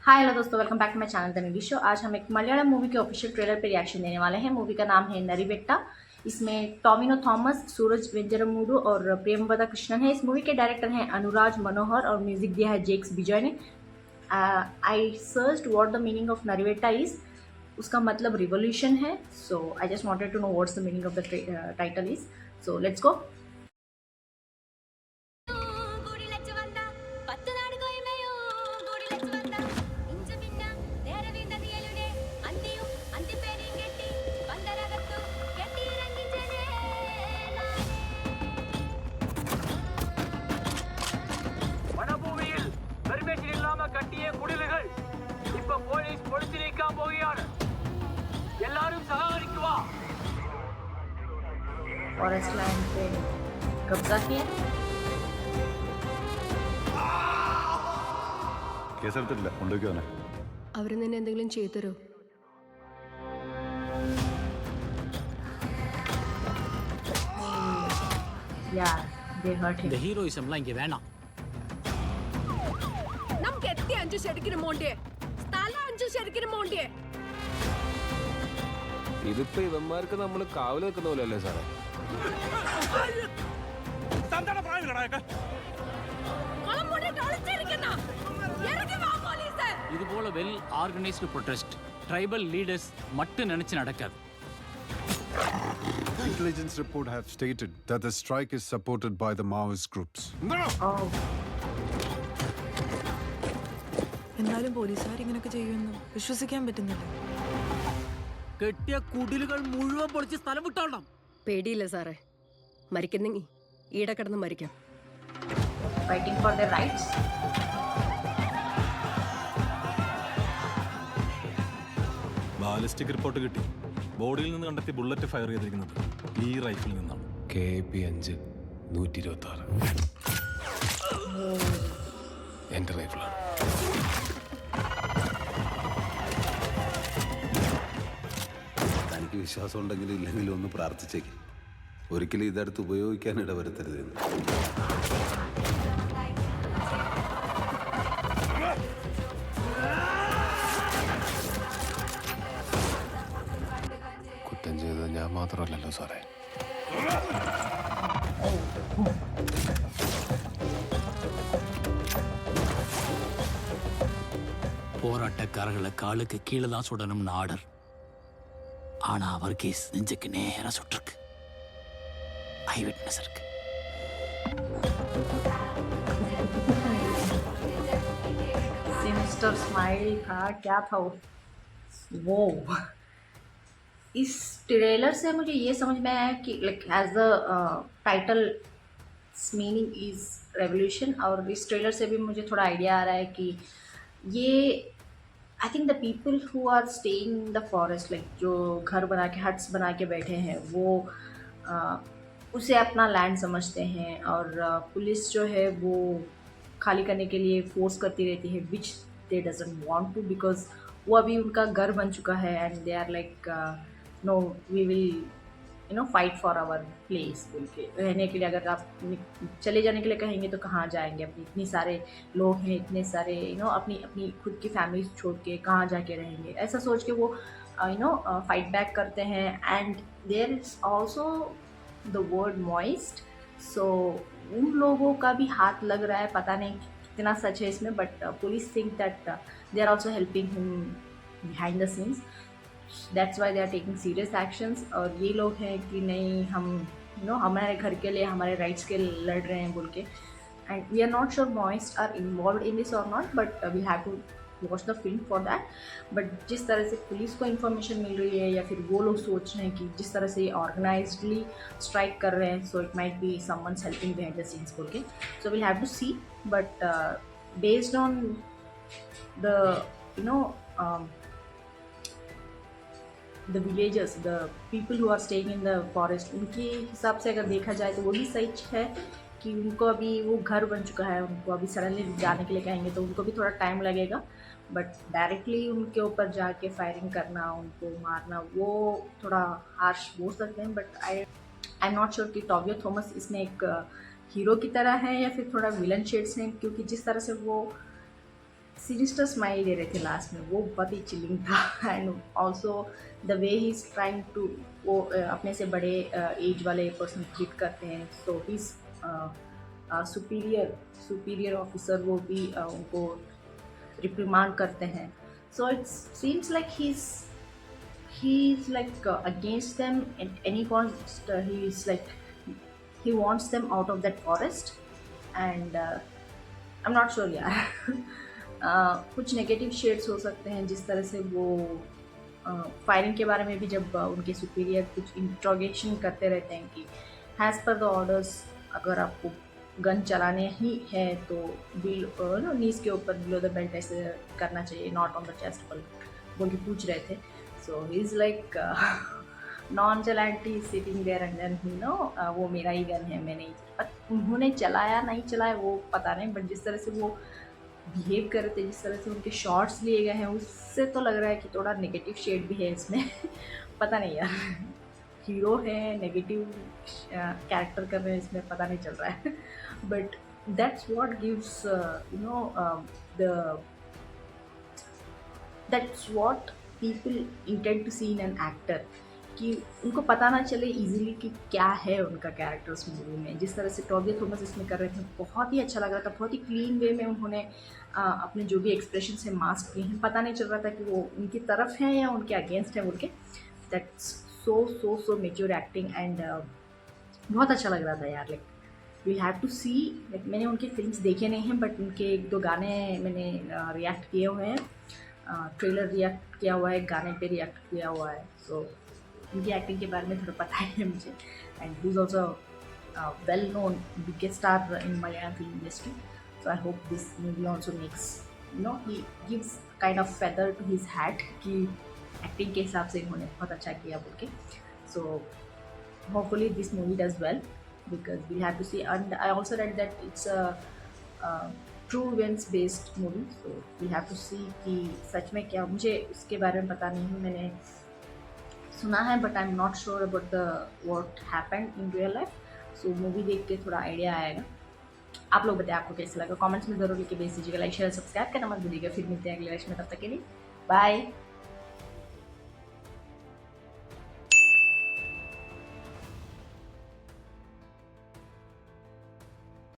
हाय hello दोस्तों, welcome back to my channel the movie show. आज हम एक मलयालम मूवी के ऑफिशियल ट्रेलर पे रिएक्शन देने वाले हैं। मूवी का नाम है नरीवेट्टा। इसमें टॉमिनो थॉमस, सूरज वेंजरमूडू और प्रेमवदा कृष्णन है। इस मूवी के डायरेक्टर हैं अनुराज मनोहर और म्यूजिक दिया है जेक्स विजय ने। I searched what the meaning of Narivetta is. उसका मतलब रिवोल्यूशन है। So I just wanted to know what's the meaning of the title is. So let's go. കൂടിലച്ചു വന്ന 10 നാട് കൊയ്മയോ കൂടിലച്ചു വന്ന ഇഞ്ചു മിന്ന നേരെ വീണ്ട നീയലുടെ അന്തിയും അന്തിപ്പേരിയും കെട്ടി പന്തരകത്തു കെട്ടിയിറങ്ങിച്ചനേ വനഭൂമിയിൽ പെർമിഷൻ ഇല്ലാമ കട്ടിയ കുടിലുകൾ ഇപ്പൊ പോലീസ് പൊളിച്ചു നീക്കാൻ പോവുകയാണ്. എല്ലാവരും സഹകരിക്കുക. फॉरेस्ट लैंड पे कब्जा किया। കേസെടുത്തിട്ടില്ല, കൊണ്ടുവയ്ക്കുവാനെ. അവർ നിന്നെ എന്തെങ്കിലും ചെയ്തു തരോ? Yeah, they hurt him. இந்த ஹீரோயிசம்லாம் இங்கே வேணாம். നമുക്ക് എത്തി 5 ശരിക്കും മോണ്ടിയെ സ്ഥലം 5 ശരിക്കും മോണ്ടിയെ. ഇതിപ്പോ ഇവന്മാർക്ക് നമ്മള് കാവല് വെക്കുന്ന പോലെയല്ലേ സാറേ? இது போல well organised protest tribal leaders மட்டும் நினைச்சு நடக்காது. Intelligence report have stated that the strike is supported by the Maoist groups. Oh. എന്നാലും പോലീസുകാർ ഇങ്ങനെയൊക്കെ ചെയ്യുമെന്ന് വിശ്വസിക്കാൻ പറ്റുന്നില്ല. കെട്ടിയ കുടിലുകൾ മുഴുവൻ പൊളിച്ച് സ്ഥലം വിട്ടോളണം. പേടിയില്ല സാറേ, മരിക്കുന്നെങ്കിൽ ഈടെ കിടന്ന് മരിക്കാം. Fighting for their rights. Ballistic report കിട്ടി. ബോഡിയിൽ നിന്ന് കണ്ടെത്തിയ ബുള്ളറ്റ് ഫയർ ചെയ്തിരിക്കുന്നത് ഈ റൈഫിൽ നിന്നാണ്. KP5 126 എന്റെ റൈഫിളാണ്. തനിക്ക് വിശ്വാസം ഉണ്ടെങ്കിലും ഇല്ലെങ്കിലും ഒന്ന് പ്രാർത്ഥിച്ചേക്ക്. ഒരിക്കലും ഇതെടുത്ത് ഉപയോഗിക്കാൻ ഇടവരുത്തരുത്. കുറ്റം ചെയ്തത് ഞാൻ മാത്രമല്ലല്ലോ സാറേ. போராட்டக்காரர்களை காலுக்கு கீழே தான் சுடணும்னு ஆர்டர். ஆனா அவர் கேஸ் நெஞ்சுக்கு நேரா சுட்டிருக்கு. ஐ விட்னஸ் இருக்கு. सिनिस्टर स्माइल था, क्या था वो। इस ट्रेलर से मुझे ये समझ में आया कि like as the title meaning is revolution, और इस ट्रेलर से भी मुझे थोड़ा आइडिया आ रहा है कि ये I think the people who are staying in the forest, like जो घर बना के हट्स बना के बैठे हैं, वो उसे अपना लैंड समझते हैं। और पुलिस जो है वो खाली करने के लिए फोर्स करती रहती है, which they doesn't want to, because वो अभी उनका घर बन चुका है and they are like no we will fight for our place बोल के। रहने के लिए अगर आप चले जाने के लिए कहेंगे तो कहाँ जाएंगे? अपनी इतने सारे लोग हैं, इतने सारे अपनी अपनी खुद की फैमिली छोड़ के कहाँ जाके रहेंगे? ऐसा सोच के वो फाइट बैक करते हैं। And there is also the word Maoist, so उन लोगों का भी हाथ लग रहा है। पता नहीं कितना सच है इसमें, but police think that they are also helping him behind the scenes. That's why they are taking serious actions. और ये लोग हैं कि नहीं, हम हमारे घर के लिए, हमारे राइट्स के लिए लड़ रहे हैं बोल के। And we are not sure Maoist are involve in this और not, but we have to watch the film for that. But जिस तरह से पुलिस को इन्फॉर्मेशन मिल रही है, या फिर वो लोग सोच रहे हैं कि जिस तरह से ऑर्गेनाइजडली स्ट्राइक कर रहे हैं, so it might be someone's helping behind the scenes बोल के। So will have to see, but based on the the villagers, the people who are staying in the forest, उनके हिसाब से अगर देखा जाए तो वो भी सच है कि उनको अभी वो घर बन चुका है। उनको अभी सडनली जाने के लिए कहेंगे तो उनको भी थोड़ा टाइम लगेगा, बट डायरेक्टली उनके ऊपर जाके फायरिंग करना, उनको मारना, वो थोड़ा हार्श बोल सकते हैं। But I am not sure कि टॉबियो थॉमस इसमें एक हीरो की तरह है या फिर थोड़ा विलन शेड्स हैं, क्योंकि जिस तरह से वो सिनिस्टर स्माइल दे रहे थे लास्ट में, वो बहुत ही चिलिंग था। And also the way he is trying to, वो अपने से बड़े एज वाले पर्सन ट्रीट करते हैं, सो ही सुपीरियर ऑफिसर वो भी उनको रिप्रिमांड करते हैं। So it's seems like he is like against them at any cost. He is like he wants them out of that forest, and I'm not sure यार। कुछ नेगेटिव शेड्स हो सकते हैं जिस तरह से वो फायरिंग के बारे में भी, जब उनके सुपीरियर कुछ इंट्रोगेशन करते रहते हैं कि हैज़ पर द ऑर्डर्स अगर आपको गन चलाने ही है तो नीज के ऊपर बिलो द बेल्ट ऐसे करना चाहिए, नॉट ऑन द चेस्ट पर बोल के पूछ रहे थे। So he's like nonchalantly sitting there and then वो मेरा ही गन है, मैंने ही, उन्होंने चलाया नहीं चलाया वो पता नहीं, बट जिस तरह से वो बिहेव कर रहे थे, जिस तरह से उनके शॉट्स लिए गए हैं, उससे तो लग रहा है कि थोड़ा नेगेटिव शेड भी है इसमें। पता नहीं यार, हीरो है नेगेटिव कैरेक्टर कर रहे हैं इसमें, पता नहीं चल रहा है। But that's what gives that's what people intent to see in an actor, कि उनको पता ना चले इजीली कि क्या है उनका कैरेक्टर उस मूवी में। जिस तरह से टॉबिया थॉमस इसमें कर रहे थे, बहुत ही अच्छा लग रहा था, बहुत ही क्लीन वे में उन्होंने अपने जो भी एक्सप्रेशन से मास्क किए हैं, पता नहीं चल रहा था कि वो उनकी तरफ हैं या उनके अगेंस्ट हैं बोल के। That's so mature acting and बहुत अच्छा लग रहा था यार। Like we have to see, like मैंने उनके फिल्म्स देखे नहीं हैं, बट उनके 1-2 गाने मैंने रिएक्ट किए हुए हैं, ट्रेलर रिएक्ट किया हुआ है, गाने पे रिएक्ट किया हुआ है। सो उनकी एक्टिंग के बारे में थोड़ा पता है मुझे। And he is also well known biggest star in Malayalam film industry. So I hope this movie also makes he gives kind of feather to his hat कि एक्टिंग के हिसाब से इन्होंने बहुत अच्छा किया बोल के। So hopefully this movie does well because we have to see. And I also read that it's true events based movie, so we have to see कि सच में क्या, मुझे उसके बारे में पता नहीं, मैंने सुना है but I am not sure about the what happened in real life. So movie देख के थोड़ा आइडिया आएगा। आप लोग बताएं आपको कैसा लगा, कमेंट्स में ज़रूर लिख के भेज दीजिएगा। लाइक शेयर सब्सक्राइब करना मत भूलिएगा। फिर मिलते हैं अगले लेक्चर में, तब तक के लिए बाय।